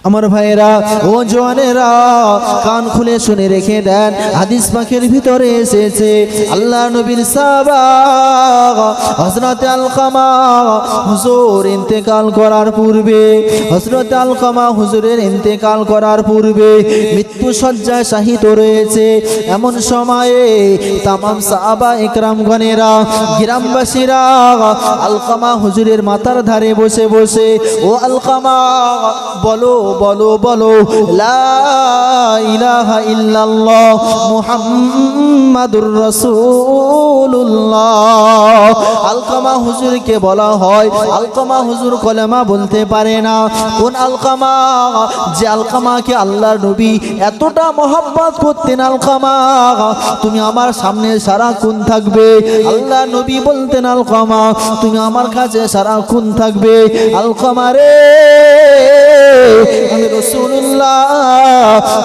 আমার ভাইয়েরা ও জওয়ানেরা কান খুলে শুনে রেখে দেন, হাদিস পাকের ভিতরে এসেছে আল্লাহ নবীর সাহাবা হযরত আলকামা হুজুর ইন্তেকাল করার পূর্বে, হযরত আলকামা হুজুরের ইন্তেকাল করার পূর্বে মৃত্যু শয্যায় শায়িত রয়েছে। এমন সময়ে তামাম সাহাবা ইকরামগণেরা গ্রামবাসীরা আলকামা হুজুরের মাথার ধারে বসে বসে, ও আলকামা বলো বলো বলো লা ইলাহা ইল্লাল্লাহ মুহাম্মাদুর রাসূলুল্লাহ। আলকামা হুজুরকে বলা হয়, আলকামা হুজুর কলেমা বলতে পারে না। কোন আলকামা? যে আলকামাকে আল্লাহর নবী এতটা মহব্বত করতেন। আলকামা তুমি আমার সামনে সারাক্ষণ থাকবে। আল্লাহ নবী বলতেন আলকামা তুমি আমার কাছে সারাক্ষণ থাকবে। আলকামা রে আমি রাসূলুল্লাহ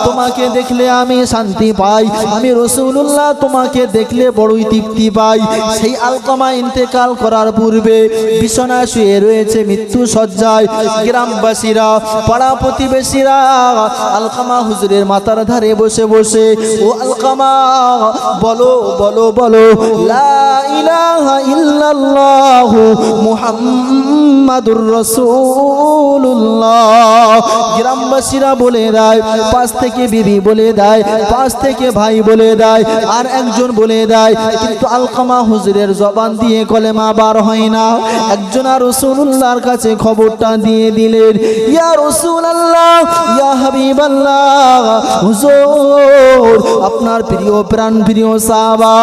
তোমাকে দেখলে আমি শান্তি পাই, আমি রাসূলুল্লাহ তোমাকে দেখলে বড়ই তৃপ্তি পাই। সেই আলকামা ইন্তেকাল করার পূর্বে বিছানায় শুয়ে রয়েছে মৃত্যু শয্যায়। গ্রামবাসীরা পাড়া প্রতিবেশীরা আলকামা হুজুরের মাথার ধারে বসে বসে, ও আলকামা বলো বলো বলো লা ইলাহা ইল্লাল্লাহু মুহাম্মাদুর রাসূলুল্লাহ। গ্রামবাসীরা বলে দেয়, পাশ থেকে বিবি বলে দেয়, পাশ থেকে ভাই বলে দেয়, আর একজন বলে দেয়, কিন্তু আলকামা হুজুরের জবান দিয়ে কলেমা বার হয় না। একজন আর রাসূলুল্লাহর কাছে খবরটা দিয়ে দিলেন, ইয়া রাসূলুল্লাহ ইয়া হাবিবাল্লাহ, হুজুর আপনার প্রিয় প্রাণ প্রিয় সাহাবা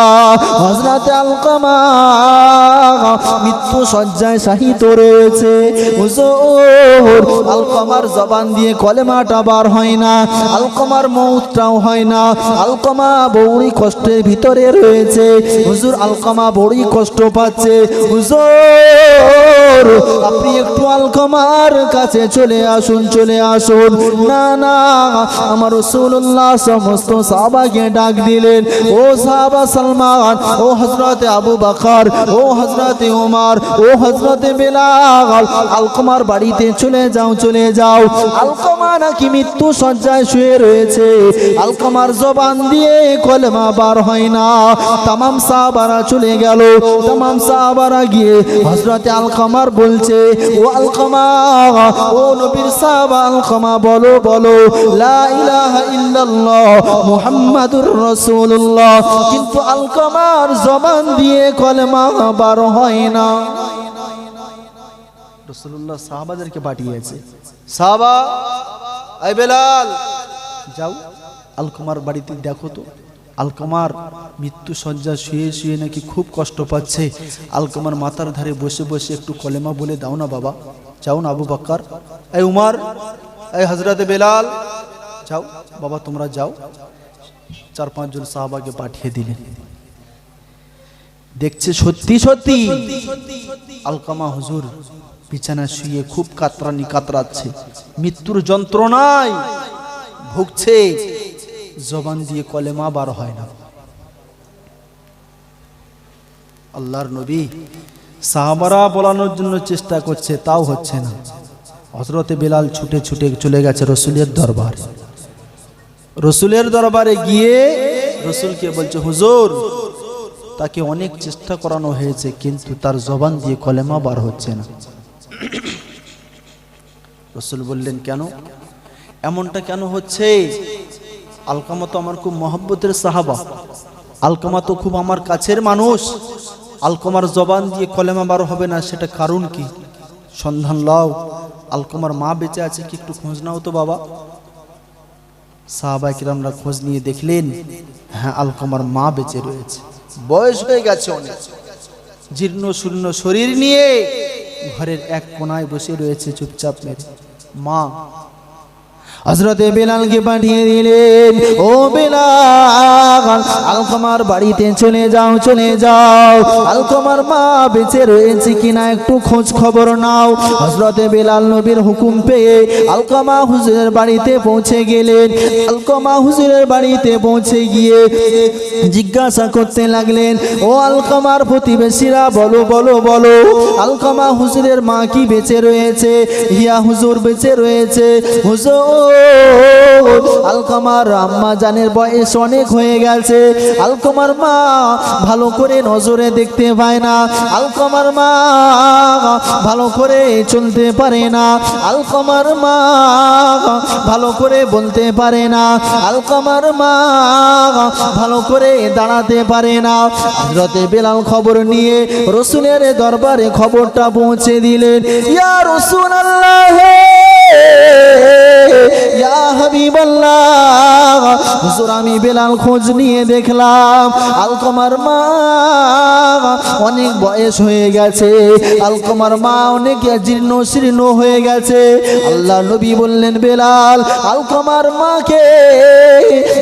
হযরত আলকামা মৃত্যু শয্যায় শায়িত রয়েছে। হুজুর আলকামার জবান দিয়ে কলেমাটা বার হয় না, আলকামার মউতটাও হয় না। আলকামা বড়ই কষ্টের ভিতরে রয়েছে। হুজুর আলকামা বড়ই কষ্ট পাচ্ছে। হুজুর আপনি একটু আলকামার কাছে চলে আসুন, চলে আসুন। না না, আমার রাসূলুল্লাহ সমস্ত সাহাবাকে ডাক দিলেন, ও সাহাবা সালমান, ও হযরতে আবু বকর, ও হযরতে ওমর, ও হযরতে বেলাল, আলকামার বাড়িতে চলে যাও, চলে যাও। আলকামা নাকি মৃত্যু শয্যায় শুয়ে রয়েছে, আলকামার জবান দিয়ে কলেমা বার হয় না। তামাম সাহাবারা চলে গেল, তামাম সাহাবারা গিয়ে হযরতে আলকামার বলছে, ও আলকামা, ও নবীর সাহাবা আলকামা বলো বলো লা ইলাহা ইল্লাল্লাহ মুহাম্মাদুর রাসূলুল্লাহ। কিন্তু আলকামার জবান দিয়ে কলেমা বার হয় না। রাসূলুল্লাহ সাহাবাদেরকে পাঠিয়েছে, সাহাবা এই বেলাল যাও আলকামার বাড়িতে দেখো তো, আলকামার মৃত্যু শয্যা শুয়ে শুয়ে নাকি খুব কষ্ট পাচ্ছে। আলকামার মাথার ধারে বসে বসে একটু কলেমা বলে দাও না বাবা। যাও না আবু বকর, এই উমর, এই হযরতে বেলাল, যাও বাবা তোমরা যাও। 4-5 জন সাহাবাকে পাঠিয়ে দিলেন। দেখছে সত্যি সত্যি আলকামা হুজুর বিছানা শুয়ে খুব কাতরানি কাতরাচ্ছে, মৃত্যুর যন্ত্রণায় ভুগছে, জবান দিয়ে কলেমা বার হয় না। আল্লাহর নবী সাহাবারা বলানোর জন্য চেষ্টা করছে, তাও হচ্ছে না। হযরতে বেলাল ছুটে ছুটে চলে গেছে রাসূলের দরবারে। রাসূলের দরবারে গিয়ে রাসূলকে বলছে, হুজুর তাকে অনেক চেষ্টা করানো হয়েছে, কিন্তু তার জবান দিয়ে কলেমা বার হচ্ছে না। রাসূল বললেন, কেন এমনটা কেন হচ্ছে? আলকামা তো আমার খুব মহব্বতের সাহাবা, আলকামা তো খুব আমার কাছের মানুষ, আলকামার জবান দিয়ে কলেমা বার হবে না, সেটা কারণ কি? সন্ধান লাও, আলকামার মা বেঁচে আছে কি একটু খোঁজ নাও তো বাবা। সাহাবায়ে কিরামরা খোঁজ নিয়ে দেখলেন, হ্যাঁ আলকামার মা বেঁচে রয়েছে, বয়স হয়ে গেছে অনেক, জীর্ণ শূন্য শরীর নিয়ে ঘরের এক কোনায় বসে রয়েছে চুপচাপ মেরে। মা হযরতে বেলালকে পাঠিয়ে দিলেন, ও বেলাল আলকামার বাড়িতে চলে যাও, চলে যাও, আলকামার মা বেঁচে রয়েছে কিনা একটু খোঁজ খবর নাও। হযরতে বেলাল নবীর হুকুম পেয়ে আলকামা হুজুরের বাড়িতে পৌঁছে গেলেন। আলকামা হুজুরের বাড়িতে পৌঁছে গিয়ে জিজ্ঞাসা করতে লাগলেন, ও আলকামার প্রতিবেশীরা বলো বলো বলো, আলকামা হুজুরের মা কি বেঁচে রয়েছে? ইয়া হুজুর বেঁচে রয়েছে। হুজুর আলকামার আম্মা জানের বয়স অনেক হয়ে গেছে, আলকামার মা ভালো করে নজরে দেখতে পায় না, আলকামার মা ভালো করে চলতে পারে না, আলকামার মা ভালো করে বলতে পারে না, আলকামার মা ভালো করে দাঁড়াতে পারে না। হযরতে বেলাল খবর নিয়ে রাসূলের দরবারে খবরটা পৌঁছে দিলেন। ইয়া রাসূলুল্লাহ, ইয়া হাবিবাল্লাহ, হুজুর আমি বেলাল খোঁজ নিয়ে দেখলাম আলকামার মা অনেক বয়স হয়ে গেছে, আলকামার মা অনেক জীর্ণ শীর্ণ হয়ে গেছে। আল্লাহ নবী বললেন, বেলাল আলকামার মাকে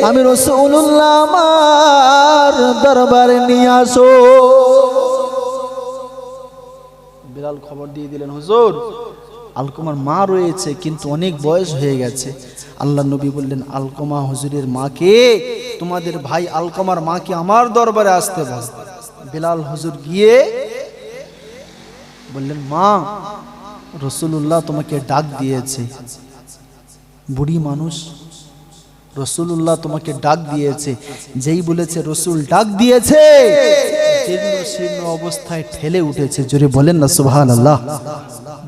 আমি রাসূলুল্লাহ আমার দরবারে নিয়ে আসো। বেলাল খবর দিয়ে দিলেন, হুজুর আলকামার মা রয়েছে কিন্তু অনেক বয়স হয়ে গেছে। আল্লাহ নবী বললেন, আলকামা হুজুরের মাকে, তোমাদের ভাই আলকামার মাকে আমার দরবারে আসতে বল। বেলাল হুজুর গিয়ে বললেন, মা রাসূলুল্লাহ তোমাকে ডাক দিয়েছে। বুড়ি মানুষ, রাসূলুল্লাহ তোমাকে ডাক দিয়েছে। যেই বলেছে রাসূল ডাক দিয়েছে, জীর্ণ শীর্ণ অবস্থায় ঠেলে উঠেছে। জোরে বলেন না সুবহানাল্লাহ।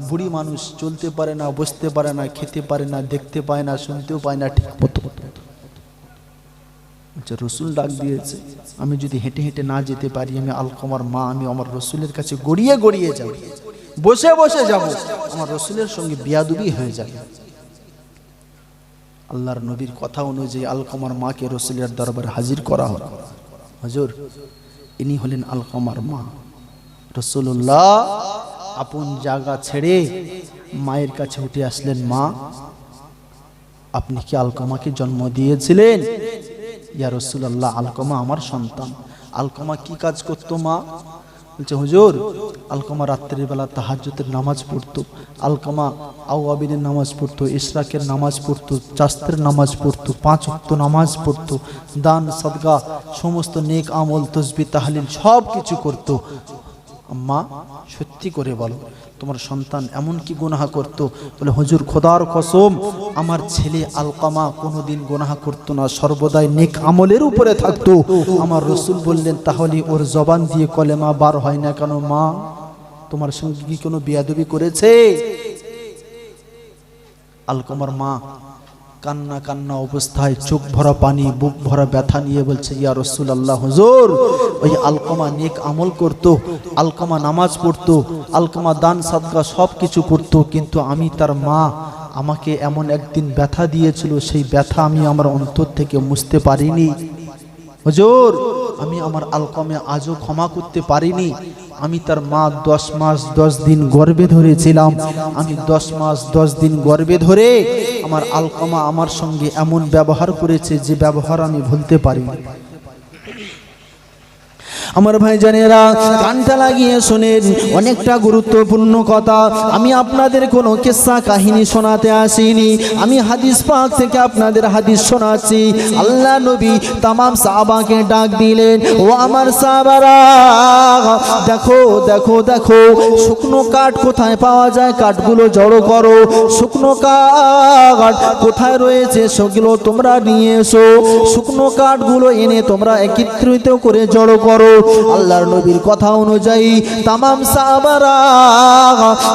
বুড়ি মানুষ, চলতে পারে না, বসতে পারে না, খেতে পারে না, দেখতে পায় না, শুনতেও পায় না ঠিক মতো। রাসূল ডাক দিয়েছে, আমি যদি হেঁটে হেঁটে না যেতে পারি, আমি আলকামার মা, আমি আমার রাসূলের কাছে গড়িয়ে গড়িয়ে যাব, বসে বসে যাব, আমার রাসূলের সঙ্গে বিয়াদবি হয়ে যাবে। আল্লাহর নবীর কথা অনুযায়ী আলকামার মাকে রাসূলের দরবারে হাজির করা হলো। হুজুর ইনি হলেন আলকামার মা। রাসূলুল্লাহ আপন জায়গা ছেড়ে মায়ের কাছে উঠে আসলেন, মা আপনি কি আলকামাকে জন্ম দিয়েছিলেন? ইয়া রাসূলুল্লাহ, আলকামা আমার সন্তান। আলকামা কি কাজ করতো মা? বলছে, হুজুর আলকামা রাত্রির বেলা তাহাজ্জুদের নামাজ পড়তো, আলকামা আওয়াবিনের নামাজ পড়তো, ইশরাকের নামাজ পড়তো, চাস্তের নামাজ পড়তো, 5 ওয়াক্ত নামাজ পড়তো, দান সাদকা সমস্ত নেক আমল তাসবিহ তাহলিল সব কিছু করতো। আম্মা সত্যি করে বলো, তোমার সন্তান এমন কি গুনাহ করতো? বলে, হুজুর খোদার কসম আমার ছেলে আলকামা কোনোদিন গুনাহ করতো না, সর্বদাই নেক আমলের উপরে থাকতো। আমার রাসূল বললেন, তাহলে ওর জবান দিয়ে কলেমা বার হয় না কেন? মা তোমার সঙ্গে কি কোনো বিয়াদবি করেছে? আলকামার মা কান্না কান্না অবস্থায়, চোখ ভরা পানি, বুক ভরা ব্যথা নিয়ে বলছে, ইয়া রাসূলুল্লাহ, হুজুর ওই আলকামা নেক আমল করতো, আলকামা নামাজ পড়তো, আলকামা দান সাদকা সব কিছু করতো, কিন্তু আমি তার মা, আমাকে এমন একদিন ব্যথা দিয়েছিল, সেই ব্যথা আমি আমার অন্তর থেকে মুছতে পারিনি। হুজুর আমি আমার আলকামে আজও ক্ষমা করতে পারিনি। আমি তার মা 10 মাস 10 দিন গর্ভে ধরেছিলাম। আমি 10 মাস 10 দিন গর্ভে ধরে আমার আলকামা আমার সঙ্গে এমন ব্যবহার করেছে যে ব্যবহার আমি ভুলতে পারিনি। আমার ভাইজানেরা কানটা লাগিয়ে শুনেন, অনেকটা গুরুত্বপূর্ণ কথা। আমি আপনাদের কোনো কিস্সা কাহিনী শোনাতে আসিনি, আমি হাদিস পাক থেকে আপনাদের হাদিস শোনাচ্ছি। আল্লাহ নবী তাম সাহাবাকে ডাক দিলেন, ও আমার সাহাবারা, দেখো দেখো দেখো শুকনো কাঠ কোথায় পাওয়া যায়, কাঠগুলো জড়ো করো। শুকনো কাঠ কোথায় রয়েছে সেগুলো তোমরা নিয়ে এসো। শুকনো কাঠগুলো এনে তোমরা একত্রিত করে জড়ো করো। আল্লাহর নবীর কথা অনুযায়ী তামাম সাহাবারা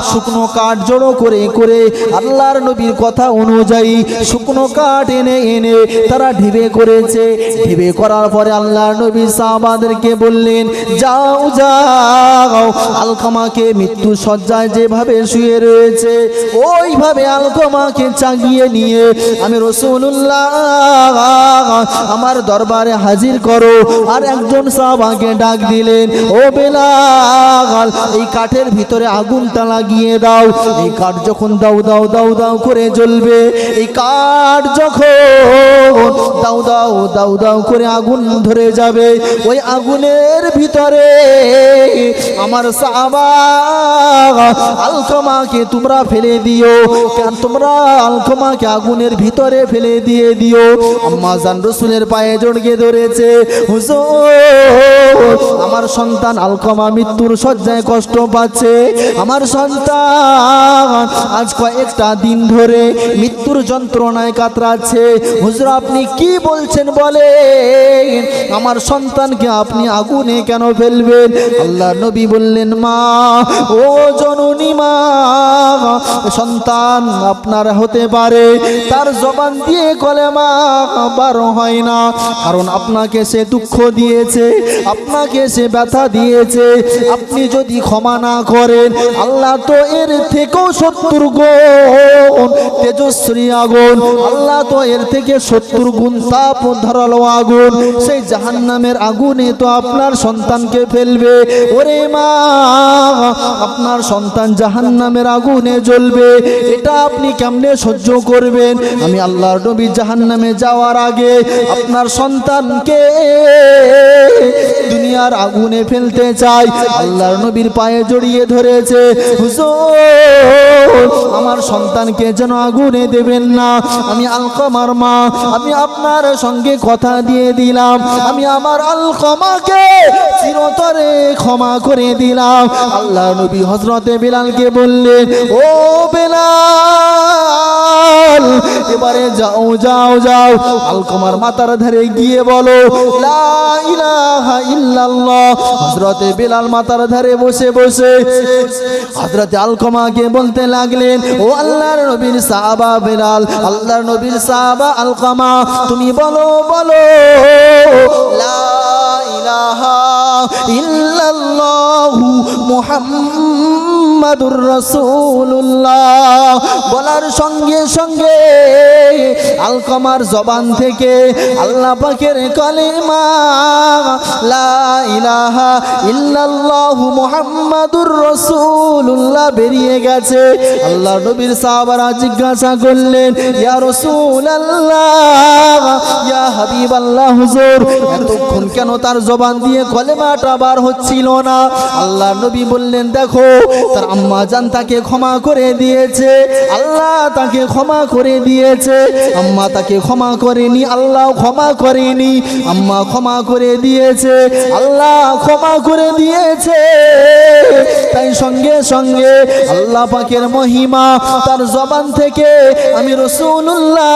শুকনো কাঠ জড়ো করে করে আল্লাহর নবীর কথা অনুযায়ী শুকনো কাঠ এনে এনে তারা ঢিবে করেছে। ঢিবে করার পরে আল্লাহর নবী সাহাবাদেরকে বললেন, যাও যাও আলকামাকে মৃত্যু সজ্জায় যেভাবে শুয়ে রয়েছে ওইভাবে আলকামাকে চাগিয়ে নিয়ে আমি রাসূলুল্লাহ আমার দরবারে হাজির করো। আর একজন সাহাবাকে ডাক দিলেন, ও বেলাল, এই কাঠের ভিতরে আগুনটা লাগিয়ে দাও। এই কাঠ যখন দাও দাও দাও দাও করে জ্বলবে, এই কাঠ যখন দাও দাও দাও দাও করে আগুন ধরে যাবে, ওই আগুনের ভিতরে আমার সাহাবা আলকামাকে তোমরা ফেলে দিও। কেন তোমরা আলকামাকে আগুনের ভিতরে ফেলে দিয়ে দিও। আম্মা জান রাসূলের পায়ে জড়িয়ে ধরেছে, হুজুর আমার সন্তান আলকামা মৃত্যুর শয্যায় কষ্ট পাচ্ছে, আমার সন্তান আজ কয়েকটা দিন ধরে মৃত্যুর যন্ত্রণায় কাতরাচ্ছে। হুজুর আপনি কি বলছেন বলেন, আমার সন্তানকে আপনি আগুনে কেন ফেলবেন? আল্লাহ নবী বললেন, মা ও জননী মা, সন্তান আপনার হতে পারে তার জবান দিয়ে কলেমা বার হয় না, কারণ আপনাকে সে দুঃখ দিয়েছে, আপনাকে সে ব্যথা দিয়েছে। আপনি যদি ক্ষমা না করেন, আল্লাহ তো এর থেকেও 70 গুণ তেজস্বী আগুন, আল্লাহ তো এর থেকে 70 গুণ তাপ ধারালো আগুন, সেই জাহান্নামের আগুনে তো আপনার সন্তানকে ফেলবে। ওরে মা, আপনার সন্তান জাহান্নামের আগুনে জ্বলবে, এটা আপনি কেমনে সহ্য করবেন? আমি আল্লাহর নবী জাহান্নামে যাওয়ার আগে আপনার সন্তানকে দুনিয়ার আগুনে ফেলতে চাই। আল্লাহর নবীর পায়ে জড়িয়ে ধরেছে, হুজুর আমার সন্তানকে যেন আগুনে দেবেন না। আমি আলকামার মা, আমি আপনার সঙ্গে কথা দিয়ে দিলাম, আমি আমার আলকামাকে চিরতরে ক্ষমা করে দিলাম। আল্লাহ নবী হযরতে বেলালকে বললেন, ও বেলাল এবারে যাও যাও যাও, আলকামার মাথার ধারে গিয়ে বলো লা ইলাহা ইল্লাল্লাহ। হযরতে বেলাল মাথার ধারে বসে বসে হযরতে আলকামাকে বলতে লাগলেন, ও আল্লাহর নবীর সাহাবা বেলাল, আল্লাহর নবীর সাহাবা আলকামা, তুমি বলো বলো লা ইলাহা ইল্লাল্লাহু মুহাম্মাদুর রাসূলুল্লাহ। বলার সঙ্গে সঙ্গে আলকামার জবান থেকে আল্লাহ পাকের কালেমা লা ইলাহা ইল্লাল্লাহু মুহাম্মাদুর রাসূলুল্লাহ বেরিয়ে গেছে। আল্লাহ নবীর সাহাবারা জিজ্ঞাসা করলেন, ইয়া রাসূলুল্লাহ, ইয়া হাবিবাল্লাহ, হুজুর এতক্ষণ কেন তার জবান দিয়ে কলেমাটা বার হচ্ছিল না? আল্লাহ নবী বললেন, দেখো তার আম্মা জান তাকে ক্ষমা করে দিয়েছে, আল্লাহ তাকে ক্ষমা করে দিয়েছে। আম্মা তাকে ক্ষমা করেনি, আল্লাহ ক্ষমা করেনি। আম্মা ক্ষমা করে দিয়েছে, আল্লাহ ক্ষমা করে দিয়েছে। তাই সঙ্গে সঙ্গে আল্লাহ পাকের মহিমা তার জবান থেকে আমি রাসূলুল্লাহ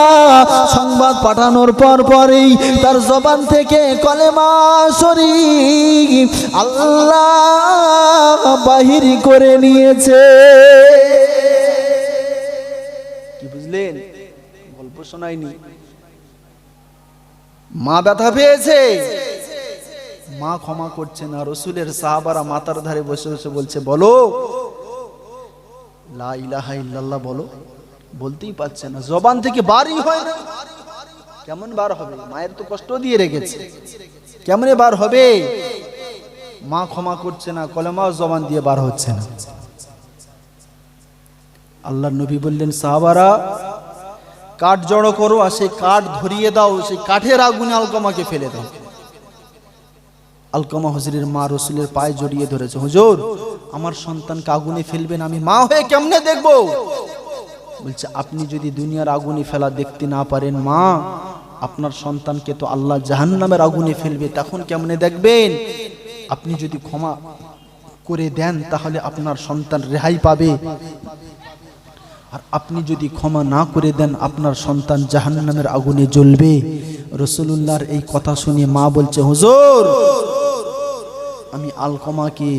সংবাদ পাঠানোর পরই তার জবান থেকে কলেমা শরীফ আল্লাহ বাহির করে নিয়েছে। কি বুঝলেন? গল্প শোনায়নি। মা ব্যথা পেয়েছে, মা ক্ষমা করছে না। রাসূলের সাহাবারা মাথার ধারে বসে বসে বলছে, বলো লা ইলাহা ইল্লাল্লাহ বলো। বলতেই পারছে না, জবান থেকে বারই হয় না। কেমন বার হবে? মায়ের তো কষ্ট দিয়ে রেখেছে, কেমনে বার হবে? মা ক্ষমা করছে না, কলেমাও জবান দিয়ে বার হচ্ছে না। আল্লাহর নবী বললেন, সাহাবারা কাঠ জড়ো করো আর সেই কাঠ ধরিয়ে দাও, সেই কাঠের আগুনে আলকামাকে ফেলে দাও। আলকামা হুজুরের মা রাসূলের পায়ে জড়িয়ে ধরেছে, হুজুর আমার সন্তানকে আগুনে ফেলবেন, আমি মা হয়ে কেমনে দেখবো? বলছে, আপনি যদি দুনিয়ার আগুনে ফেলা দেখতে না পারেন মা, আপনার সন্তানকে তো আল্লাহ জাহান্নামের আগুনে ফেলবে, তখন কেমনে দেখবেন? আপনি যদি ক্ষমা করে দেন তাহলে আপনার সন্তান রেহাই পাবে, আর আপনি যদি ক্ষমা না করে দেন আপনার সন্তান জাহান্নামের আগুনে জ্বলবে। রাসূলুল্লাহর এই কথা শুনে মা বলছে, হুজুর আমি আলকামাকে,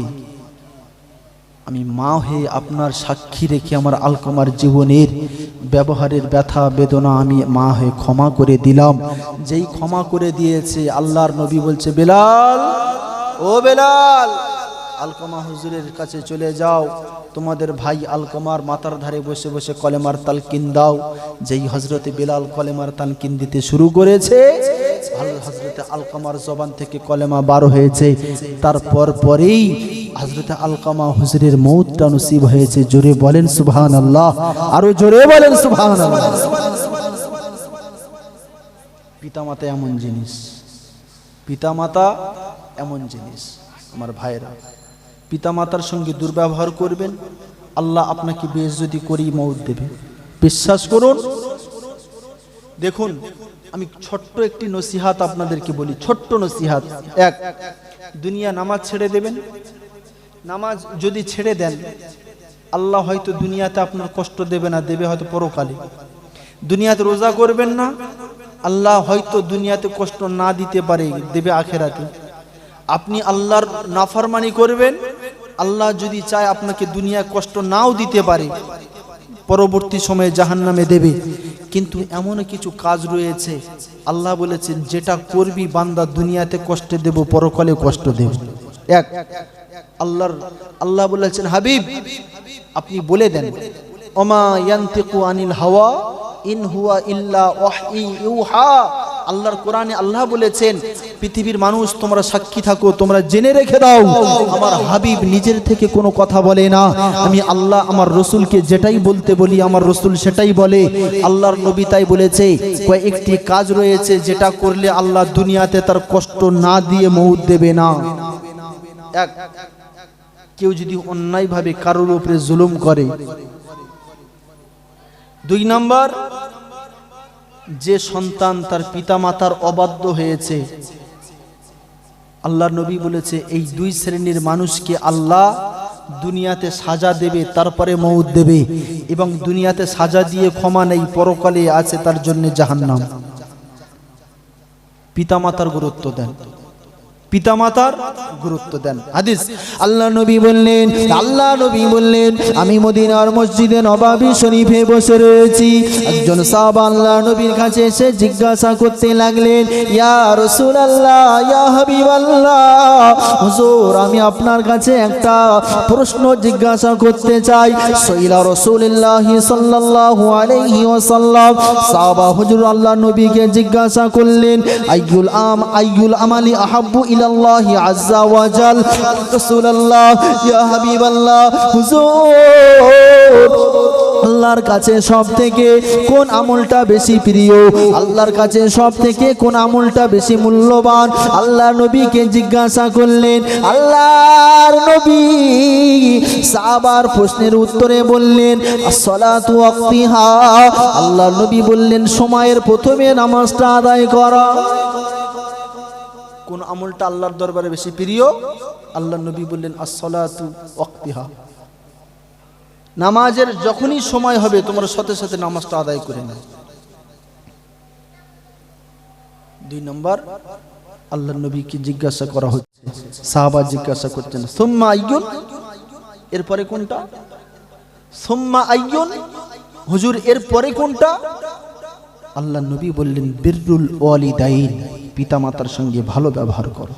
আমি মা হয়ে আপনার সাক্ষী রেখে আমার আলকামার জীবনের ব্যবহারের ব্যথা বেদনা আমি মা হয়ে ক্ষমা করে দিলাম। যেই ক্ষমা করে দিয়েছে আল্লাহর নবী বলছে, বেলাল ও বেলাল, আলকামা হুজুরের কাছে চলে যাও, তোমাদের ভাই আলকামার মাথার ধারে বসে বসে কলেমার তালকিন দাও। যেই হযরতে বেলাল কলেমার তালকিন দিতে শুরু করেছে, হযরতে আলকামার জবান থেকে কলেমা বার হয়েছে। তারপর পরেই হযরতে আলকামা হুজুরের মওতটা নসিব হয়েছে। জোরে বলেন সুবহানাল্লাহ, আরো জোরে বলেন সুবহানাল্লাহ। পিতামাতা এমন জিনিস, পিতামাতা এমন জিনিস আমার ভাইরা, পিতামাতার সঙ্গে দুর্ব্যবহার করবেন, আল্লাহ আপনাকে বেইজ্জতি করেই মওত দেবে, বিশ্বাস করুন। দেখুন, আমি ছোট্ট একটি নসিহাত আপনাদেরকে বলি, ছোট্ট নসিহাত। এক, দুনিয়া নামাজ ছেড়ে দেবেন। নামাজ যদি ছেড়ে দেন, আল্লাহ হয়তো দুনিয়াতে আপনার কষ্ট দেবে না, দেবে হয়তো পরকালে। দুনিয়াতে রোজা করবেন না, আল্লাহ হয়তো দুনিয়াতে কষ্ট না দিতে পারে, দেবে আখেরাতে। আপনি আল্লাহর নাফরমানি করবেন, আল্লাহ যদি চায় আপনাকে দুনিয়া কষ্ট নাও দিতে পারে, পরবর্তী সময়ে জাহান্নামে দেবে। কিন্তু এমন কিছু কাজ রয়েছে আল্লাহ বলেছেন, যেটা করবি বান্দা দুনিয়াতে কষ্ট দেব, পরকালে কষ্ট দেব। এক, আল্লাহ বলেছেন, হাবিব আপনি বলে দেন, ওমা ইয়ান্তিকু আনিল হাওয়া ইন হুয়া ইল্লা ওয়াহয়ি ইউহা। আল্লাহর কোরআনে আল্লাহ বলেছেন, পৃথিবীর মানুষ তোমরা সাক্ষী থাকো, তোমরা জেনে রেখে দাও, আমার হাবিব নিজের থেকে কোনো কথা বলে না। আমি আল্লাহ আমার রসুলকে যেটাই বলতে বলি, আমার রসুল সেটাই বলে। আল্লাহর নবী তাই বলেছে, কয়েকটি কাজ রয়েছে যেটা করলে আল্লাহ দুনিয়াতে তার কষ্ট না দিয়ে মওত দেবে না। এক, কেউ যদি অন্যায়ভাবে কারোর উপরে জুলুম করে। দুই নাম্বার, যে সন্তান তার পিতামাতার অবাধ্য হয়েছে। আল্লাহর নবী বলেছে, এই দুই শ্রেণীর মানুষকে আল্লাহ দুনিয়াতে সাজা দেবে, তারপরে মওত দেবে, এবং দুনিয়াতে সাজা দিয়ে ক্ষমা নেই, পরকালে আছে তার জন্য জাহান্নাম। পিতামাতার গুরুত্ব দেন, পিতামাতার গুরুত্ব দেন। হাদিস, আল্লাহ নবী বললেন, আমি মদিনার মসজিদে নববী শরীফে বসে রয়েছি। একজন সাহাবা আল্লাহ নবীর কাছে এসে জিজ্ঞাসা করতে লাগলেন, ইয়া রাসূলুল্লাহ, ইয়া হাবিবাল্লাহ, হুজুর আমি আপনার কাছে একটা প্রশ্ন জিজ্ঞাসা করতে চাই। সাইলা রাসূলুল্লাহ সাল্লাল্লাহু আলাইহি ওয়াসাল্লাম, সাহাবা হুজুর আল্লাহ নবীকে জিজ্ঞাসা করলেন, আইয়ুল আমালি আহাব্বু ইলাল্লাহি আযজা ওয়া জাল। রাসূলুল্লাহ, ইয়া হাবিবাল্লাহ, হুজুর আল্লাহর কাছে সবথেকে কোন আমলটা বেশি প্রিয়, আল্লাহর কাছে সবথেকে কোন আমলটা বেশি মূল্যবান? আল্লাহর নবীকে জিজ্ঞাসা করলেন। আল্লাহর নবী সাহাবার প্রশ্নের উত্তরে বললেন, as-salatu waqtiha। আল্লাহর নবী বললেন, সময়ের প্রথমে নামাজটা আদায় করা। কোন আমলটা আল্লাহর দরবারে বেশি প্রিয়? আল্লাহর নবী বললেন, as-salatu waqtiha। নামাজের যখনই সময় হবে তোমরা সাথে সাথে নামাজটা আদায় করে নাও। দুই নম্বর, আল্লাহর নবীকে জিজ্ঞাসা করা হচ্ছে, সাহাবা জিজ্ঞাসা করছেন, সুম্মা আইয়ুন, এরপরে কোনটা? সুম্মা আইয়ুন, হুজুর এরপরে কোনটা? আল্লাহর নবী বললেন, বিররুল ওয়ালিদাইন, পিতামাতার সঙ্গে ভালো ব্যবহার করো।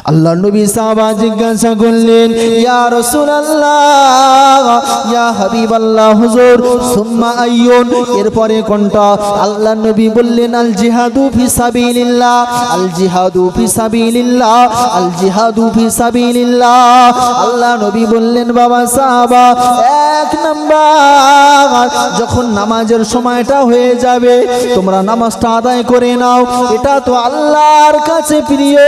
আল্লাহর নবী সাহাবা জিজ্ঞাসা করলেন, ইয়া রাসূলুল্লাহ, ইয়া হাবিবাল্লাহ, হুজুর সুম্মা আইয়ুন, এরপরে কোনটা? আল্লাহর নবী বললেন, আল জিহাদু ফি সাবিলিল্লাহ, আল জিহাদু ফি সাবিলিল্লাহ, আল জিহাদু ফি সাবিলিল্লাহ। আল্লাহর নবী বললেন, বাবা সাহাবা, এক নাম্বার, যখন নামাজের সময়টা হয়ে যাবে তোমরা নামাজটা আদায় করে নাও, এটা তো আল্লাহর কাছে প্রিয়।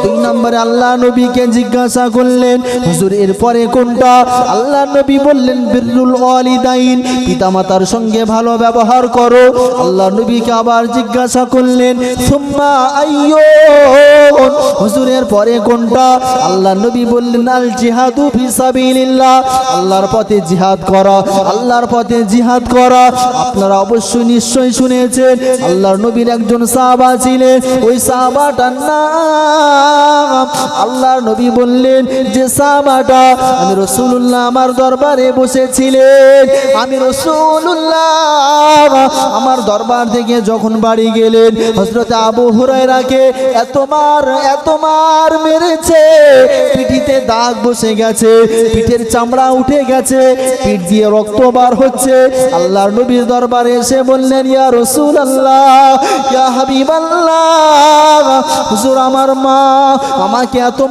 দুই নম্বরে আল্লাহ নবীকে জিজ্ঞাসা করলেন, হুজুর এরপরে কোনটা? আল্লাহ নবী বললেন, বিররুল ওয়ালিদাইন, পিতামাতার সঙ্গে ভালো ব্যবহার করো। আল্লাহ নবীকে আবার জিজ্ঞাসা করলেন, সুম্মা আইয়ুন, হুজুর এরপরে কোনটা? আল্লাহ নবী বললেন, আল জিহাদু ফি সাবিলিল্লাহ, আল্লাহর পথে জিহাদ করা, আল্লাহর পথে জিহাদ করা। আপনারা অবশ্যই নিশ্চয়ই শুনেছেন, আল্লাহর নবীর একজন সাহাবা ছিলেন, ওই সাহাবাটার নাম আল্লাহর নবী বললেন যে সাহাবাটা আমি রাসূলুল্লাহ আমার দরবারে বসেছিলেন, আমি রাসূলুল্লাহ আমার দরবার থেকে যখন বাড়ি গেলেন হযরত আবু হুরায়রাকে এত মার মেরেছে, পিঠিতে দাগ বসে গেছে, পিঠের চামড়া উঠে গেছে, পিঠ দিয়ে রক্ত বার হচ্ছে। আল্লাহর নবীর দরবারে এসে বললেন ইয়া রাসূলুল্লাহ, ইয়া হাবিবাল্লাহ, হুজুর আমার মা আমাকে এত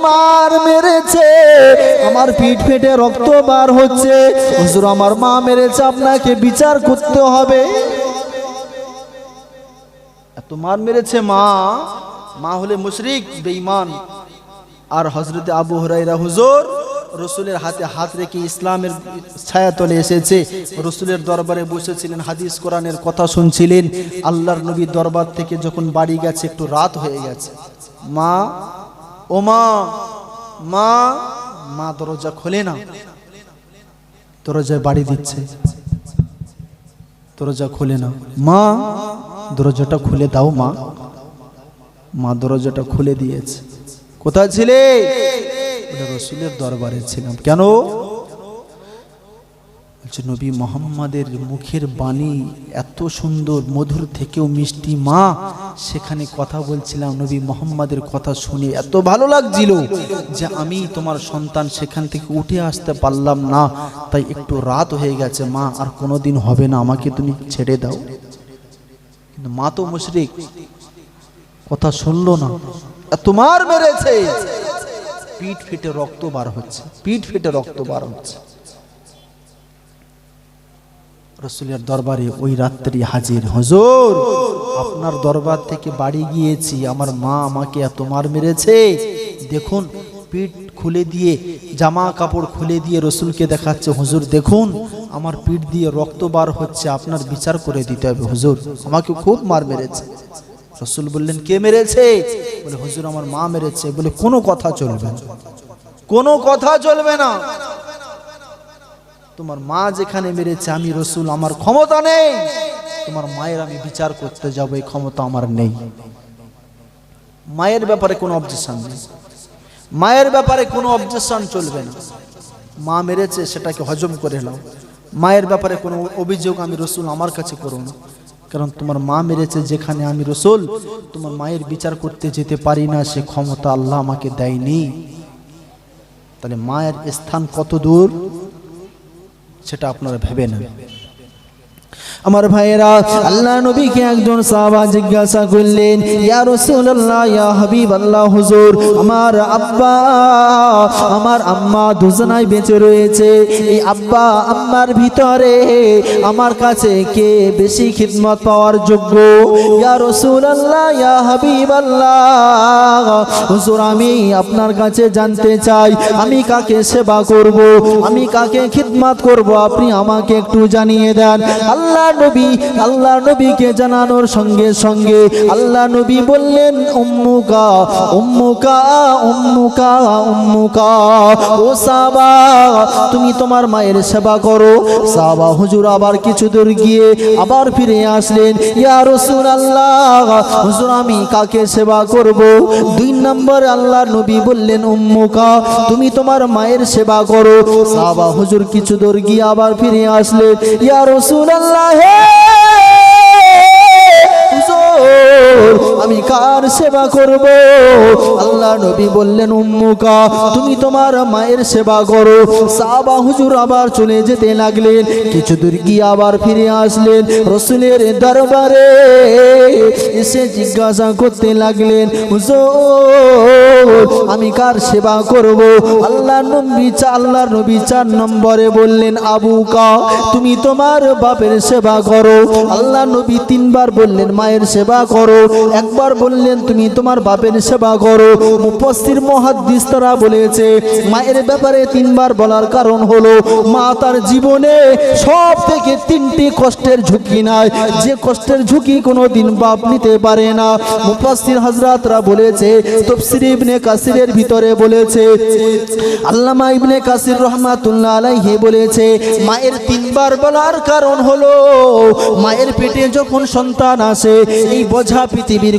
মার মেরেছে, আমার পিঠ ফেটে রক্ত বার হচ্ছে, হুজুর আমার মা মেরেছে, আপনাকে বিচার করতে হবে। এত মার মেরেছে মা হলে মুশরিক বেঈমান। আর হযরত আবু হুরায়রা হুজুর রসুলের হাতে হাত রেখে ইসলামের ছায়াতলে এসেছে, রসুলের দরবারে বসেছিলেন, হাদিস কোরআনের কথা শুনছিলেন। আল্লাহর নবীর দরবার থেকে যখন বাড়ি গেছে একটু রাত হয়ে গেছে, মা দরজা খোলে না, দরজায় বাড়ি দিচ্ছে, দরজা খোলে না, মা দরজাটা খুলে দাও, মা দরজাটা খুলে দিয়েছে। কোথায় ছিলে? রসুলের দরবারে ছিলাম। কেন? নবী মুহাম্মাদের মুখের বাণী এত সুন্দর, মধুর থেকেও মিষ্টি, মা সেখানে কথা বলছিলাম, নবী মুহাম্মাদের কথা শুনে এত ভালো লাগছিল যে আমি তোমার সন্তান সেখান থেকে উঠে আসতে পারলাম না, তাই একটু রাত হয়ে গেছে, মা আর কোনোদিন হবে না, আমাকে তুমি ছেড়ে দাও। কিন্তু মা তো মুশরিক, কথা শুনলো না, এত মার মেরেছে, পিঠ ফেটে রক্ত বার হচ্ছে। রাসূলের দরবারে ওই রাত্রি হাজির, হুজুর আপনার দরবার থেকে বাড়ি গিয়েছি, আমার মা আমাকে এত মার মেরেছে, দেখুন পিঠ খুলে দিয়ে, জামা কাপড় খুলে দিয়ে রসুলকে দেখাচ্ছে, হুজুর দেখুন আমার পিঠ দিয়ে রক্ত বার হচ্ছে, আপনার বিচার করে দিতে হবে হুজুর, আমাকে খুব মার মেরেছে। রসুল বললেন কে মেরেছে? বলে হুজুর আমার মা মেরেছে। বলে কোনো কথা চলবে না, তোমার মা যেখানে মেরেছে, আমি রসুল আমার ক্ষমতা নেই, তোমার মায়ের আমি বিচার করতে যাব, এই ক্ষমতা আমার নেই। মায়ের ব্যাপারে কোনো অবজেকশন চলবে না। মা মেরেছে সেটাকে হজম করে নাও, মায়ের ব্যাপারে কোনো অভিযোগ আমি রসুল আমার কাছে করো না, কারণ তোমার মা মেরেছে যেখানে, আমি রসুল তোমার মায়ের বিচার করতে যেতে পারি না, সে ক্ষমতা আল্লাহ আমাকে দেয়নি। তাহলে মায়ের স্থান কত দূর সেটা আপনারা ভেবে নেন। আমার ভাইয়েরা, আল্লাহ নবীকে একজন সাহাবা জিজ্ঞাসা করলেন ইয়া রাসূলুল্লাহ, ইয়া হাবিবাল্লাহ, হুজুর আমার আব্বা আমার আম্মা দুজনাই বেঁচে রয়েছে, এই আব্বা আম্মার ভিতরে আমার কাছে কে বেশি খিদমত পাওয়ার যোগ্য? ইয়া রাসূলুল্লাহ, ইয়া হাবিবাল্লাহ, হুজুর আমি আপনার কাছে জানতে চাই, আমি কাকে সেবা করব, আমি কাকে খিদমত করব, আপনি আমাকে একটু জানিয়ে দেন। আল্লাহ নবীকে জানানোর সঙ্গে সঙ্গে আল্লাহ নবী বললেন উম্মুকা উম্মুকা উম্মুকা উম্মুকা, ও সাহাবা তুমি তোমার মায়ের সেবা করো। সাহাবা হুজুর আবার কিছু দূর গিয়ে আবার ফিরে আসলেন, ইয়া রাসূলুল্লাহ, হুজুর আমি কাকে সেবা করব? 2 নম্বর আল্লাহ নবী বললেন উম্মুকা, তুমি তোমার মায়ের সেবা করো। সাহাবা হুজুর কিছু দূর গিয়ে আবার ফিরে আসলেন, ইয়া রাসূলুল্লাহ, আমি কার সেবা করব? আল্লাহ নবী বললেন উম্মুকা, তুমি তোমার মায়ের সেবা করো। সাহাবা হুজুর আবার চলে যেতে লাগলেন, কিছু দূর গিয়ে আবার ফিরে আসলেন, রসুলের দরবারে এসে জিজ্ঞাসা করতে লাগলেন, হুজুর আমি কার সেবা করব? আল্লাহর নবী 4 নম্বরে বললেন আবুকা, তুমি তোমার বাপের সেবা করো। আল্লাহ নবী 3 বার বললেন মায়ের সেবা করো, একবার বললেন তুমি তোমার বাপের সেবা করো। মুফাসসির মুহাদ্দিস তারা বলেছে মায়ের ব্যাপারে 3 বার বলার কারণ হলো মা তার জীবনে সব থেকে 3টি কষ্টের ঝুঁকি নেয়, যে কষ্টের ঝুঁকি কোনোদিন বাপ নিতে পারে না। মুফাসসির হযরতরা বলেছে, তাফসীর ইবনে কাসিরের ভিতরে বলেছে, আল্লামা ইবনে কাসির রাহমাতুল্লাহ আলাইহি বলেছে মায়ের 3 বার বলার কারণ হলো মায়ের পেটে যখন সন্তান আসে, এই বোঝা পৃথিবীর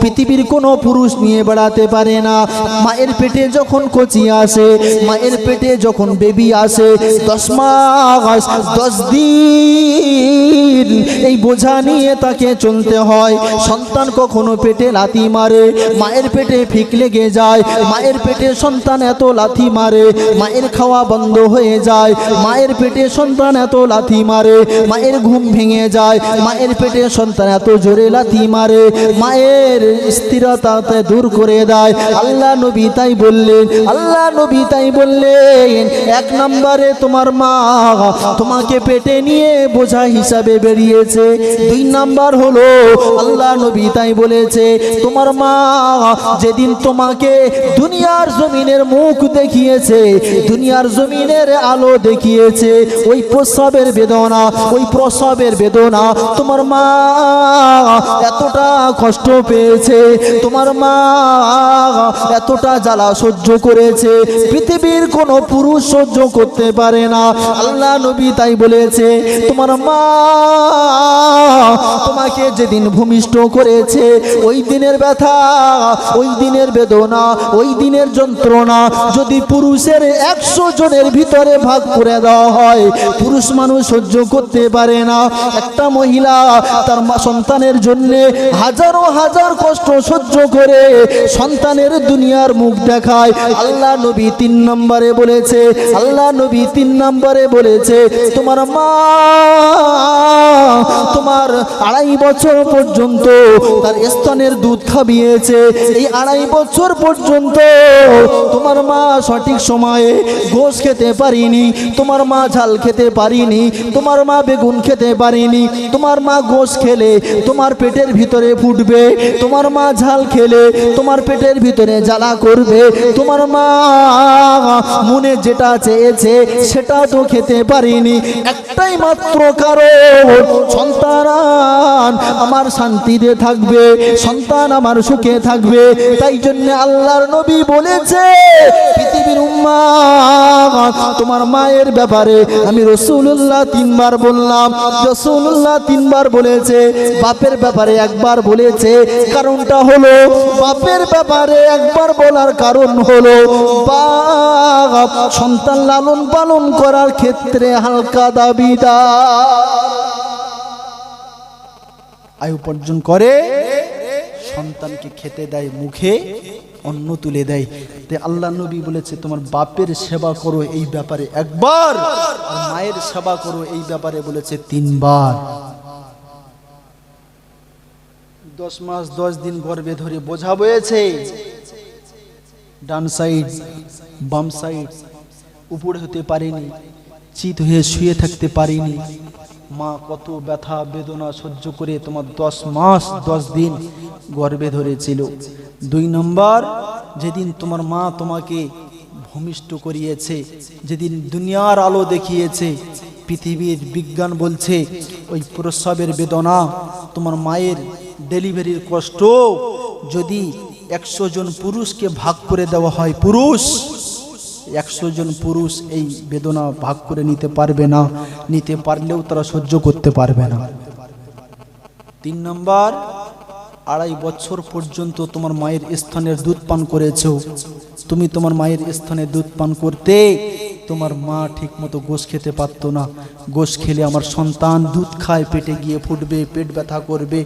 পৃথিবীর কোনো পুরুষ নিয়ে বেড়াতে পারে না। মায়ের পেটে যখন কচি আসে, মায়ের পেটে যখন বেবি আসে, 10 মাস 10 দিন এই বোঝা নিয়ে তাকে চলতে হয়। সন্তান কখনো পেটে লাথি মারে, মায়ের পেটে ফিক লেগে যায়, মায়ের পেটে সন্তান এত লাথি মারে মায়ের খাওয়া বন্ধ হয়ে যায়, মায়ের পেটে সন্তান এত লাথি মারে মায়ের ঘুম ভেঙে যায়, মায়ের পেটে সন্তান এত জোরে লাথি মারে মায়ের স্থিরতাতে দূর করে দেয়। আল্লাহ নবী তাই বললেন, আল্লাহ নবী তাই বললেন, 1 নম্বরে তোমার মা তোমাকে পেটে নিয়ে বোঝা হিসাবে বেরিয়েছে। 2 নাম্বার হলো আল্লাহ নবী তাই বলেছে, তোমার মা যেদিন তোমাকে দুনিয়ার জমিনের মুখ দেখিয়েছে, দুনিয়ার জমিনের আলো দেখিয়েছে, ওই প্রসবের বেদনা, ওই প্রসবের বেদনা তোমার মা এতটা কষ্ট পেয়েছে, তোমার মা এতটা জ্বালা সহ্য করেছে, পৃথিবীর কোনো পুরুষ সহ্য করতে পারে না। আল্লাহ নবী তাই বলেছে, তোমার মা তোমাকে যেদিন ভূমিষ্ঠ করেছে, ওই দিনের ব্যথা, ওই দিনের বেদনা, ওই দিনের যন্ত্রণা যদি পুরুষের 100 জনের ভিতরে ভাগ করে দেওয়া হয়, পুরুষ মানুষ সহ্য করতে পারে না। একটা মহিলা তার সন্তানের জন্য হাজারো হাজার কষ্ট সহ্য করে সন্তানের দুনিয়ার মুখ দেখায়। আল্লাহ নবী 3 নম্বরে বলেছে, আল্লাহ নবী 3 নম্বরে বলেছে, তোমার মা তোমার 2.5 বছর পর্যন্ত তার স্তনের দুধ খাবিয়েছে। এই 2.5 বছর পর্যন্ত তোমার মা সঠিক সময়ে গোশ খেতে পারিনি, তোমার মা ঝাল খেতে পারিনি, তোমার মা বেগুন খেতে পারিনি। তোমার মা গোশ খেলে তোমার পেটের ভিতরে ফুটবে, তোমার মা ঝাল খেলে তোমার পেটের ভিতরে জ্বালা করবে, তোমার মা মনে যেটা চেয়েছে সেটা তো খেতে পারিনি। একটাই মাত্র কারণ, সন্তান আমার শান্তিতে থাকবে, সন্তান আমার সুখে থাকবে। তাই জন্য আল্লাহর নবী বলেছে, পৃথিবীর উম্মাত তোমার মায়ের ব্যাপারে আমি রাসূলুল্লাহ 3 বার বললাম, রাসূলুল্লাহ 3 বার বলেছে। বাপের ব্যাপারে 1 বার বলেছে, কারণটা হলো বাপের ব্যাপারে 1 বার বলার কারণ হলো বাপ সন্তান লালন পালন করার ক্ষেত্রে হালকা দাবিদার, আয়ু উপার্জন করে, সন্তানকে খেতে দেয়, মুখে অন্ন তুলে দেয়। তাই আল্লাহ নবী বলেছে, তোমার বাপের সেবা করো এই ব্যাপারে 1 বার, আর মায়ের সেবা করো এই ব্যাপারে বলেছে 3 বার। 10 মাস 10 দিন গর্ভে ধরে বোঝা বয়েছে, ডান সাইড বাম সাইড উপরে হতে পারেনি, চিত হয়ে শুয়ে থাকতে পারিনি। মা কত ব্যথা বেদনা সহ্য করে তোমার 10 মাস 10 দিন গর্ভে ধরেছিল। 2 নম্বর, যেদিন তোমার মা তোমাকে ভূমিষ্ঠ করিয়েছে, যেদিন দুনিয়ার আলো দেখিয়েছে, পৃথিবীর বিজ্ঞান বলছে ওই প্রসবের বেদনা, তোমার মায়ের ডেলিভারির কষ্ট যদি 100 জন পুরুষকে ভাগ করে দেওয়া হয়, পুরুষ 100 জন পুরুষ এই বেদনা ভাগ করে নিতে পারবে না, নিতে পারলেও তারা সহ্য করতে পারবে না। 3 নম্বর, 2.5 বছর পর্যন্ত তোমার মায়ের স্তনের দুধ পান করেছো, তুমি তোমার মায়ের স্তনে দুধ পান করতে তোমার মা ঠিক মতো গোশ খেতে পারতো না। গোশ খেলে আমার সন্তান দুধ খায়, পেটে গিয়ে ফুটবে, পেট ব্যথা করবে।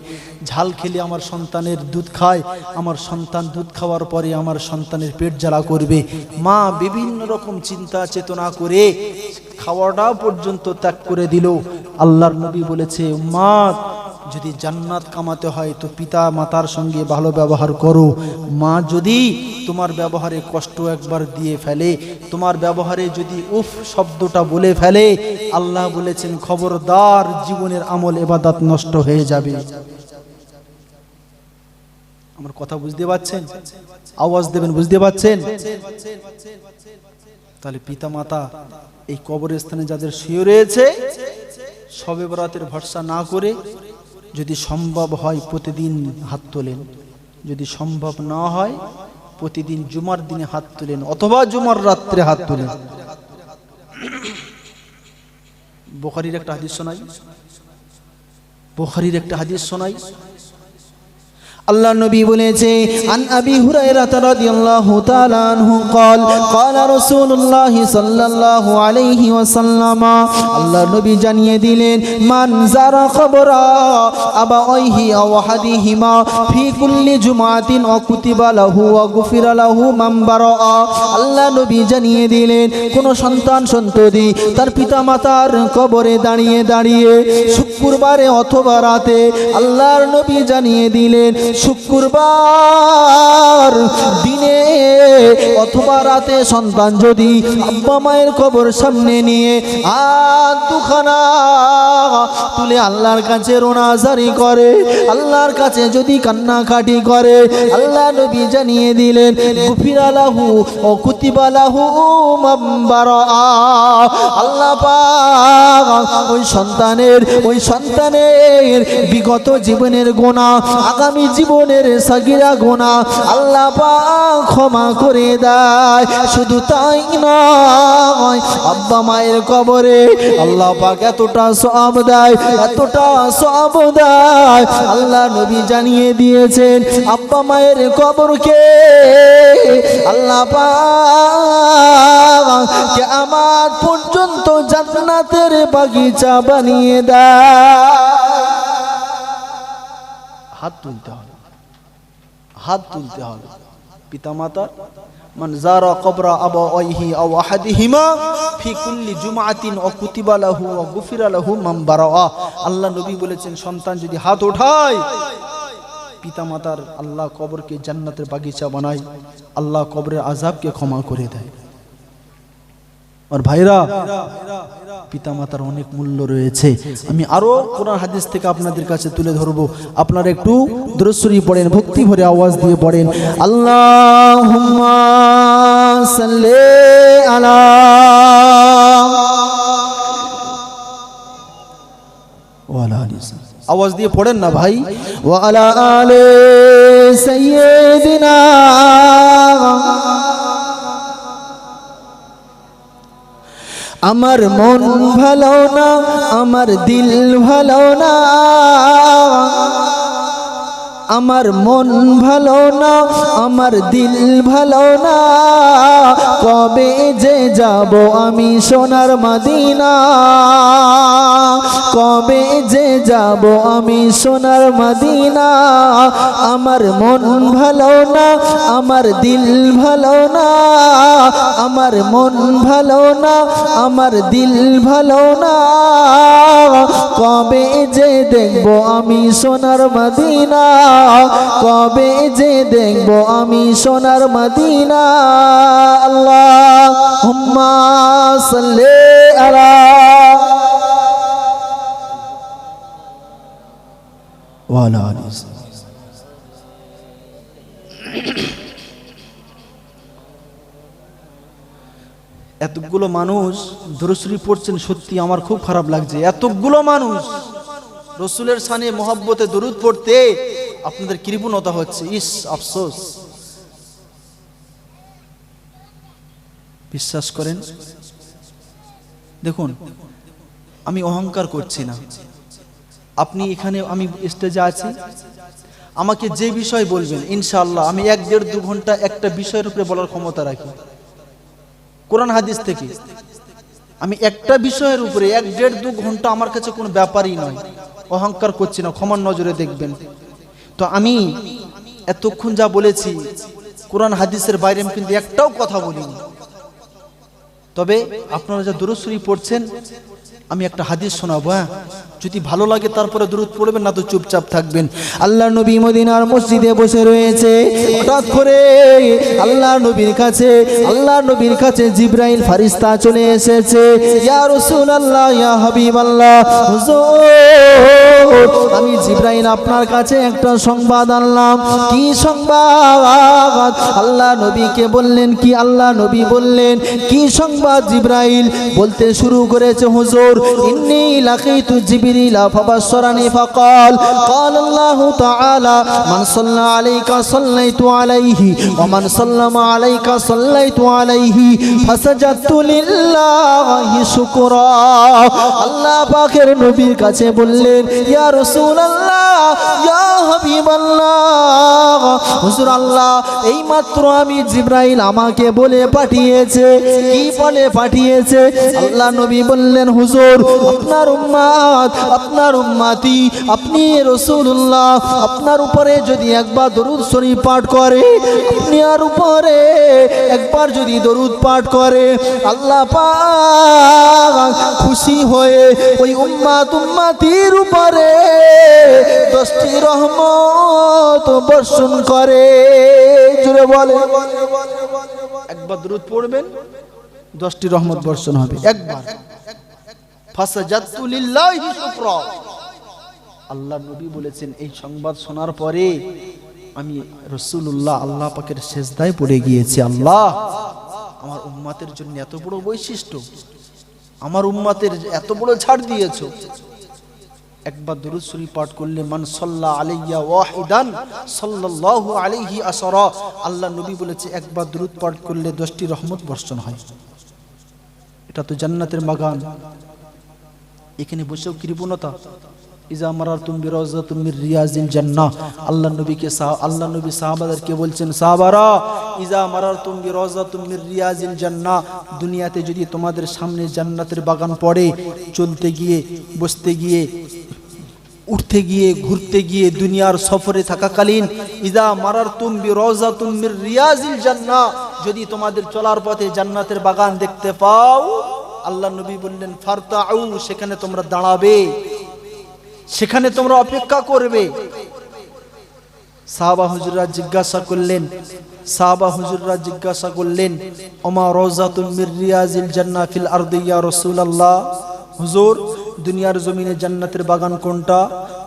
ঝাল খেলে আমার সন্তানের দুধ খায়, আমার সন্তান দুধ খাওয়ার পরে আমার সন্তানের পেট জ্বালা করবে। মা বিভিন্ন রকম চিন্তা চেতনা করে খাওয়াটা পর্যন্ত ত্যাগ করে দিল। আল্লাহর নবী বলেছে, মা যদি জান্নাত কামাতে হয় তো পিতা মাতার সঙ্গে ভালো ব্যবহার করো। মা যদি তোমার ব্যবহারে কষ্ট একবার দিয়ে ফেলে, তোমার ব্যবহারে যদি উফ শব্দটা বলে ফেলে, আল্লাহ বলেছেন খবরদার, জীবনের আমল ইবাদত নষ্ট হয়ে যাবে। আমার কথা বুঝতে পারছেন? আওয়াজ দেবেন, বুঝতে পারছেন? তাহলে পিতা মাতা এই কবরস্থানে যাদের শুয়ে রয়েছে, শবে বরাতের ভরসা না করে যদি সম্ভব হয় প্রতিদিন হাত তোলেন, যদি সম্ভব না হয় প্রতিদিন জুমার দিনে হাত তোলেন, অথবা জুমার রাত্রে হাত তোলেন। বুখারীর একটা হাদিস শোনাই, বুখারীর একটা হাদিস শোনাই। আল্লাহ নবী বলেছে আন আবি হুরায়রা রাদিয়াল্লাহু তাআলা আনহু قال قال رسول الله সাল্লাল্লাহু আলাইহি ওয়াসাল্লাম আল্লাহ নবী জানিয়ে দিলেন মান যারা কবরা আবাইহি আও আহাদিহিমা ফি কুল্লি জুমাতিন ওয়া কুতিবা লাহু ওয়া গুফিরা লাহু মান বারা আল্লাহ নবী জানিয়ে দিলেন কোন সন্তান সন্ততি তার পিতামাতার কবরে দাঁড়িয়ে দাঁড়িয়ে শুক্রবারে অথবা রাতে আল্লাহর নবী জানিয়ে দিলেন শুক্রবার দিনে অথবা রাতে সন্তান যদি আব্বা মায়ের কবর সামনে নিয়ে হাত দুখানা তুলে আল্লাহর কাছে রোনাজারি করে আল্লাহর কাছে যদি কান্নাকাটি করে আল্লাহ নবী জানিয়ে দিলেন গুফিরা লাহু ও কুতিবা লাহু মান বারা আল্লাহ পাক ওই সন্তানের বিগত জীবনের গুনাহ আগামী জীবনের সাগীরা গুনাহ আল্লাহ পাক ক্ষমা করে দেয় শুধু তাই নয় আব্বা মায়ের কবরে আল্লাহ পাক এতটা সওয়াব দেয় আল্লাহ নবী জানিয়ে দিয়েছেন আব্বা মায়ের কবরকে আল্লাহ পাক কিয়ামত পর্যন্ত জান্নাতের বাগিচা বানিয়ে দেয় হাত তুলতে হবে পিতামাতা মান যারা কবরা আবাইহি আও আহাদিহিমা ফি কুল্লি জুমআতিন ওয়া কুতিবা লাহু ওয়া গুফিরা লাহু মান বারা আল্লাহ নবী বলেছেন সন্তান যদি হাত ওঠায় পিতামাতার আল্লাহ কবরকে জান্নাতের বাগিচা বানায় আল্লাহ কবরের আযাবকে ক্ষমা করে দেয় আর ভাইরা পিতামাতার অনেক মূল্য রয়েছে আমি আরো কোরআন হাদিস থেকে আপনাদের কাছে তুলে ধরবো আপনারা একটু দুরূদ শরীফ পড়েন ভক্তি ভরে আওয়াজ দিয়ে পড়েন আল্লাহুম্মা সাল্লি আলা ওয়া আলা আলি আওয়াজ দিয়ে পড়েন না ভাই ওয়া আলা আলি সাইয়্যিদিনা আমার মন ভালো না আমার দিল ভালো না আমার মন ভালো না আমার দিল ভালো না কবে যে যাব আমি সোনার মদিনা কবে যে যাব আমি সোনার মদিনা আমার মন ভালো না আমার দিল ভালো না আমার মন ভালো না আমার দিল ভালো না কবে যে দেখব আমি সোনার মদিনা কবে যে দেখব আমি সোনার মদিনা আল্লাহুম্মা সাল্লি আলা ওয়া আলা আলি এতগুলো মানুষ দুরূদ শরীফ পড়ছেন সত্যি আমার খুব খারাপ লাগছে এতগুলো মানুষ রাসূলের শানে মহব্বতে দরুদ পড়তে আপনাদের কৃপণতা হচ্ছে ইস আফসোস বিশ্বাস করেন দেখুন আমি অহংকার করছি না আপনি এখানে আমি স্টেজে আছি আমাকে যে বিষয় বলবেন ইনশাআল্লাহ আমি 1-1.5-2 ঘন্টা একটা বিষয়ের উপরে বলার ক্ষমতা রাখি কোরআন হাদিস থেকে আমি একটা বিষয়ের উপরে 1-1.5-2 ঘন্টা আমার কাছে কোনো ব্যাপারই নয় অহংকার করছি না ক্ষমার নজরে দেখবেন তো আমি এতক্ষণ যা বলেছি কোরআন হাদিসের বাইরে আমি কিন্তু একটাও কথা বলিনি তবে আপনারা যা দুরূদ শরীফ পড়ছেন আমি একটা হাদিস শোনাবো যদি ভালো লাগে তারপরে দুরূদ পড়বেন না তো চুপচাপ থাকবেন আল্লাহর নবী মদিনার মসজিদে বসে রয়েছে হঠাৎ করে আল্লাহর নবীর কাছে জিবরাইল ফেরেশতা চলে এসেছে ইয়া রাসূলুল্লাহ ইয়া হাবিবাল্লাহ হুজুর আমি জিবরাইল আপনার কাছে একটা সংবাদ আনলাম কি সংবাদ আল্লাহ নবীকে বললেন কি আল্লাহ নবী বললেন কি সংবাদ জিবরাইল বলতে শুরু করেছে হুজুর ইন্নী লাকিতু জিবরিল ফাবাশশারানি ফাকাল قال الله تعالى من صلى عليك صليت عليه ومن سلم عليك صليت عليه فسجدت لله شكرا আল্লাহ পাকের নবীর কাছে বললেন ইয়া রাসূলুল্লাহ ইয়া হাবিবাল্লাহ, হুজুর আল্লাহ এই মাত্র আমি জিবরাইল আমাকে বলে পাঠিয়েছে। কি বলে পাঠিয়েছে? আল্লাহ নবী বললেন, হুজুর আপনার উম্মত, আপনার উম্মতি, আপনি রাসূলুল্লাহ, আপনার উপরে যদি একবার দরুদ শরীফ পাঠ করে, আপনার উপরে একবার যদি দরুদ পাঠ করে, আল্লাহ পাক খুশি হয়ে ওই উম্মতির উপরে 10টি রহমত বর্ষণ করে। জুড়ে বলে, একবার দরুদ পড়বেন 10টি রহমত বর্ষণ হবে একবার। ফাসাজাদতু লিল্লাহি শুকরা। আল্লাহ নবী বলেছেন এই সংবাদ শোনার পরে আমি রাসূলুল্লাহ আল্লাহ পাকের সেজদায় পড়ে গিয়েছি। আল্লাহ আমার উম্মতের জন্য এত বড় বৈশিষ্ট্য, আমার উম্মতের এত বড় ছাড় দিয়েছো। একবার দরুদ শরীফ পাঠ করলে মান সাল্লা আলাইয়া ওয়াহিদান সাল্লাল্লাহু আলাইহি আশরা, আল্লাহ নবী বলেছে একবার দরুদ পাঠ করলে 10টি রহমত বর্ষণ হয়। এটা তো জান্নাতের বাগান, এখানে বসেও কৃপণতা। ইজা মারারতুম বিরাজাতুম মির রিয়াজিল জান্নাহ, আল্লাহ নবী সাহাবাদেরকে বলছেন, সাহাবারা ইজা মারারতুম বিরাজাতুম মির রিয়াজিল জান্নাহ, দুনিয়াতে যদি তোমাদের সামনে জান্নাতের বাগান পড়ে, চলতে গিয়ে, বসতে গিয়ে, উঠতে গিয়ে, ঘুরতে গিয়ে, দুনিয়ার সফরে থাকাকালীন, ইজা মারারতুম বিরাজাতুম মির রিয়াজিল জান্নাহ, যদি তোমাদের চলার পথে জান্নাতের বাগান দেখতে পাও, আল্লাহ নবী বললেন ফারতাউ, সেখানে তোমরা দাঁড়াবে, সেখানে তোমরা অপেক্ষা করবে। সাহাবা হুজুররা জিজ্ঞাসা করলেন ওমা রাওজাতুম মির রিয়াজিল জান্নাহ ফিল আরদি ইয়া রাসূলুল্লাহ, হুজুর দুনিয়ার জমিনে জান্নাতের বাগান কোনটা?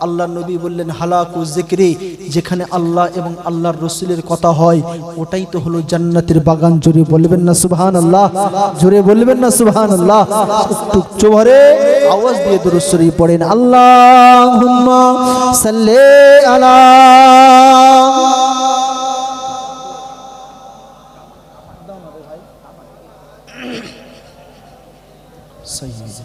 আল্লাহ নবী বললেন হালাকু যিকরি, যেখানে আল্লাহ এবং আল্লাহর রাসূলের কথা হয় ওটাই তো হলো জান্নাতের বাগান। জোরে বলবেন না সুবহানাল্লাহ, জোরে বলবেন না সুবহানাল্লাহ। একটু জোরে আওয়াজ দিয়ে দরুদ শরীফ পড়েন, আল্লাহুম্মা সাল্লি আলা সাইয়্যিদ